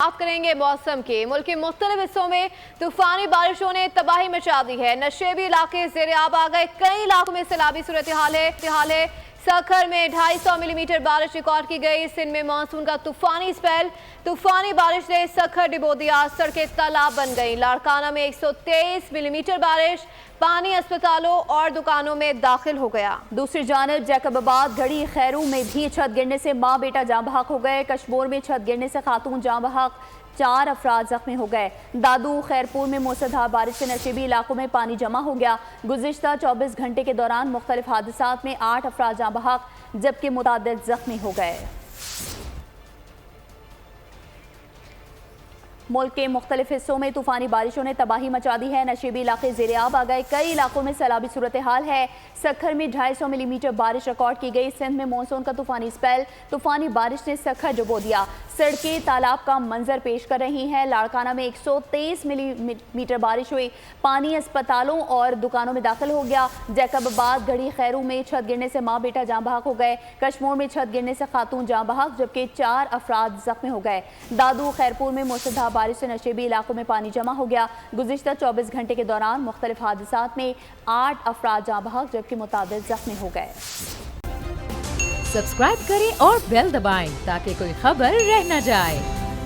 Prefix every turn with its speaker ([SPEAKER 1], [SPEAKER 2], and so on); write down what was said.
[SPEAKER 1] बात करेंगे मौसम की। मुल्क के मुख्तलिफ हिस्सों में तूफानी बारिशों ने तबाही मचा दी है। नशेबी इलाके ज़ेर आब आ गए। कई इलाकों में सैलाबी सूरत हाल है। सखर में 250 मिलीमीटर बारिश रिकॉर्ड की गई। सिंध में मानसून का तूफानी स्पेल। तूफानी बारिश ने सखर डिबो दिया, सड़कें तालाब बन गई। लाड़काना में 123 मिलीमीटर बारिश, पानी अस्पतालों और दुकानों में दाखिल हो गया।
[SPEAKER 2] दूसरी जानब जैकबाबाद घड़ी खैरू में भी छत गिरने से मां बेटा जाँ बहक हो गए। कश्मोर में छत गिरने से खातून जाँ बहक, 4 अफराद जख्मी हो गए। दादू खैरपुर में मूसलाधार बारिश से नशेबी इलाकों में पानी जमा हो गया। गुज़िश्ता 24 घंटे के दौरान मुख्तलिफ हादसात में 8 अफराद जाँ बहक जबकि मुतादिद जख्मी हो गए। मुल्क के मुख्तलिफ हिस्सों में तूफानी बारिशों ने तबाही मचा दी है। नशेबी इलाके ज़ेर आब आ गए। कई इलाकों में सैलाबी सूरत हाल है। सखर में 250 मिलीमीटर बारिश रिकॉर्ड की गई। सिंध में मानसून का तूफानी स्पेल। तूफानी बारिश ने सखर डुबो दिया। सड़कें तालाब का मंजर पेश कर रही हैं। लाड़काना में 123 मिलीमीटर बारिश हुई। पानी अस्पतालों और दुकानों में दाखिल हो गया। जैकबाबाद घड़ी खैरू में छत गिरने से माँ बेटा जाँ बहक हो गए। कश्मोर में छत गिरने से खातून जाँ बहक जबकि 4 अफराद जख्मी हो गए। दादू खैरपुर में मूसलाधार बारिश से नशेबी इलाकों में पानी जमा हो गया। गुज़िश्ता 24 घंटे के दौरान मुख्तलिफ हादसात में 8 अफराद जाँ बहक जबकि मुतादिद जख्मी हो गए।
[SPEAKER 3] सब्सक्राइब करें और बेल दबाएं ताकि कोई खबर रह न जाए।